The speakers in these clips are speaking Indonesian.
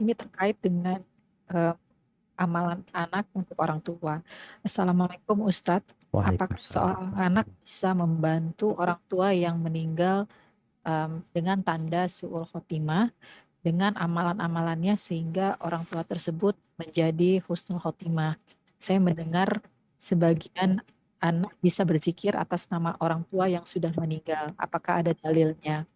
ini terkait dengan eh, amalan anak untuk orang tua. Assalamualaikum Ustadz. Apakah Waalaikumsalam seorang anak warahmatullahi. bisa membantu orang tua yang meninggal dengan tanda su'ul khotimah dengan amalan-amalannya sehingga orang tua tersebut menjadi husnul khotimah? Saya mendengar sebagian anak bisa berzikir atas nama orang tua yang sudah meninggal. Apakah ada dalilnya?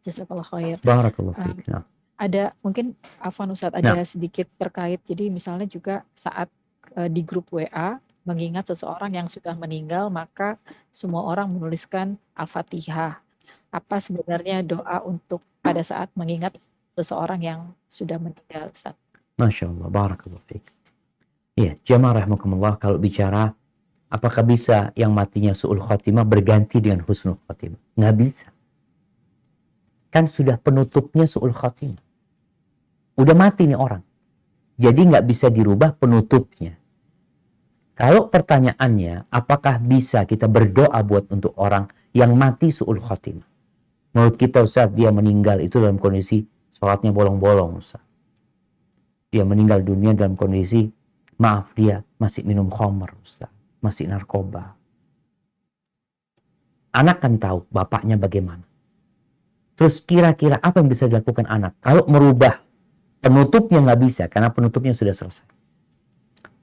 Jazakallah khair. Barakallahu Um, fiik. Nah, ada mungkin Afwan Ustadz ada nah, sedikit terkait. Jadi misalnya juga saat di grup WA mengingat seseorang yang sudah meninggal, maka semua orang menuliskan Al-Fatihah. Apa sebenarnya doa untuk pada saat mengingat seseorang yang sudah meninggal, Ustaz? Masya Allah, barakallahu fiik. Ya, jamaah rahmakumullah, kalau bicara apakah bisa yang matinya su'ul khotimah berganti dengan husnul khotimah? Nggak bisa. Kan sudah penutupnya su'ul khotimah. Udah mati nih orang. Jadi nggak bisa dirubah penutupnya. Kalau pertanyaannya, apakah bisa kita berdoa buat untuk orang yang mati su'ul khotimah? Menurut kita Ustaz, dia meninggal itu dalam kondisi sholatnya bolong-bolong Ustaz. Dia meninggal dunia dalam kondisi, maaf, dia masih minum khamr Ustaz, masih narkoba. Anak kan tahu bapaknya bagaimana. Terus kira-kira apa yang bisa dilakukan anak? Kalau merubah penutupnya nggak bisa, karena penutupnya sudah selesai.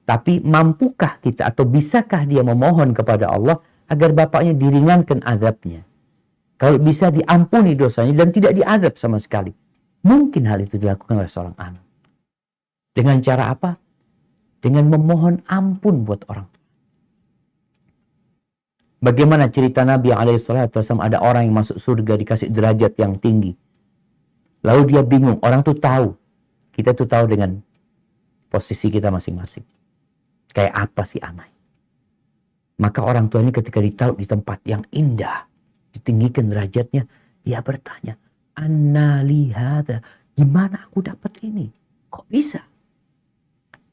Tapi mampukah kita atau bisakah dia memohon kepada Allah agar bapaknya diringankan azabnya? Kalau bisa diampuni dosanya dan tidak diazab sama sekali. Mungkin hal itu dilakukan oleh seorang anak. Dengan cara apa? Dengan memohon ampun buat orang. Bagaimana cerita Nabi SAW, ada orang yang masuk surga dikasih derajat yang tinggi. Lalu dia bingung, orang tuh tahu. Kita tuh tahu dengan posisi kita masing-masing. Kayak apa sih anak? Maka orang tua ini ketika ditaruh di tempat yang indah, ditinggikan derajatnya, dia bertanya, "Anna li hadza?" Gimana aku dapat ini? Kok bisa?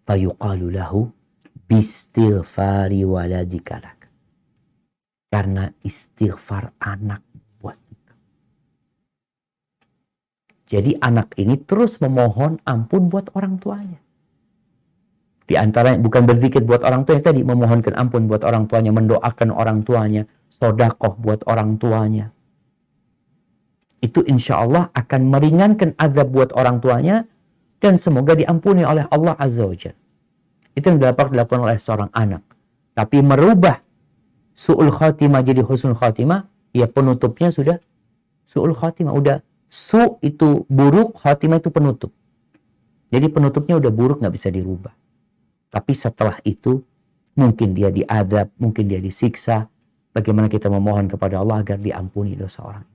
Fayuqalu lahu bistighfari waladika lak. Karena istighfar anak buat engkau. Jadi anak ini terus memohon ampun buat orang tuanya. Di antara bukan berzikir buat orang tuanya tadi, memohonkan ampun buat orang tuanya, mendoakan orang tuanya, sodakoh buat orang tuanya. Itu insya Allah akan meringankan azab buat orang tuanya dan semoga diampuni oleh Allah Azza wa Jalla. Itu yang dapat dilakukan oleh seorang anak. Tapi merubah su'ul khatimah jadi husnul khatimah, ya penutupnya sudah su'ul khatimah. Udah su itu buruk, khatimah itu penutup. Jadi penutupnya udah buruk, nggak bisa dirubah. Tapi setelah itu mungkin dia diadab, mungkin dia disiksa. Bagaimana kita memohon kepada Allah agar diampuni dosa orang.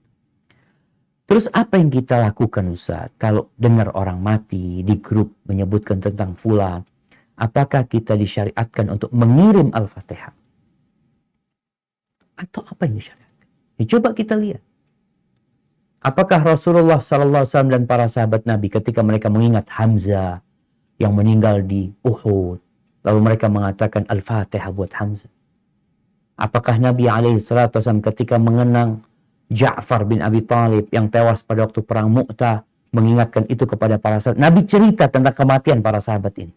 Terus apa yang kita lakukan Ustaz? Kalau dengar orang mati di grup menyebutkan tentang fulan, apakah kita disyariatkan untuk mengirim Al-Fatihah? Atau apa yang disyariatkan? Ya, coba kita lihat. Apakah Rasulullah SAW dan para sahabat Nabi ketika mereka mengingat Hamzah yang meninggal di Uhud, lalu mereka mengatakan Al-Fatihah buat Hamzah? Apakah Nabi SAW ketika mengenang Ja'far bin Abi Thalib yang tewas pada waktu perang Mu'tah, mengingatkan itu kepada para sahabat? Nabi cerita tentang kematian para sahabat ini.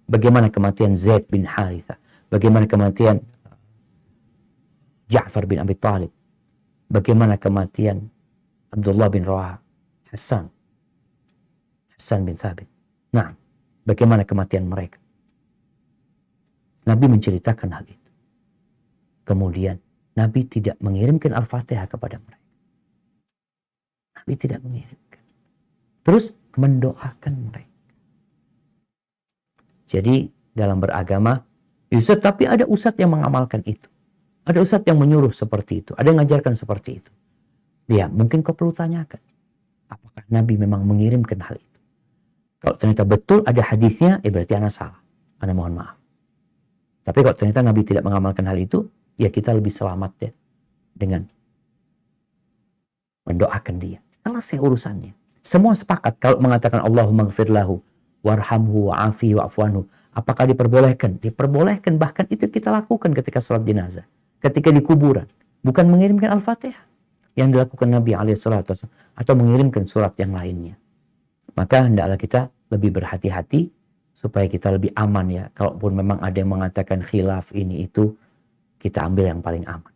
Bagaimana kematian Zaid bin Harithah? Bagaimana kematian Ja'far bin Abi Thalib? Bagaimana kematian Abdullah bin Rawaha? Hassan bin Thabit. Nah, bagaimana kematian mereka? Nabi menceritakan hal itu. Kemudian Nabi tidak mengirimkan Al-Fatihah kepada mereka. Nabi tidak mengirimkan. Terus mendoakan mereka. Jadi dalam beragama, Ustaz, tapi ada ustadz yang mengamalkan itu. Ada ustadz yang menyuruh seperti itu. Ada yang mengajarkan seperti itu. Ya, mungkin kau perlu tanyakan. Apakah Nabi memang mengirimkan hal itu? Kalau ternyata betul ada hadisnya, berarti anak salah. Anak mohon maaf. Tapi kalau ternyata Nabi tidak mengamalkan hal itu, ya kita lebih selamat ya dengan mendoakan dia. Selesai urusannya. Semua sepakat kalau mengatakan Allahumma gfir lahu warhamhu wa'afihi wa'fu anhu. Apakah diperbolehkan? Diperbolehkan. Bahkan itu kita lakukan ketika sholat jenazah. Ketika di kuburan. Bukan mengirimkan Al-Fatihah yang dilakukan Nabi SAW atau mengirimkan surat yang lainnya. Maka hendaklah kita lebih berhati-hati supaya kita lebih aman ya. Kalaupun memang ada yang mengatakan khilaf ini itu, kita ambil yang paling aman.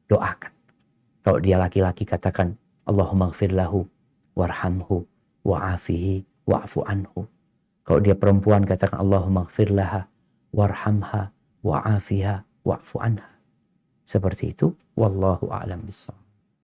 Doakan. Kalau dia laki-laki katakan Allahumma gfir lahu warhamhu wa'afihi wa'fu anhu. Kalau dia perempuan katakan Allahumma gfir laha warhamha wa'afiha wa'fu anha. Seperti itu. Wallahu a'lam bishawab.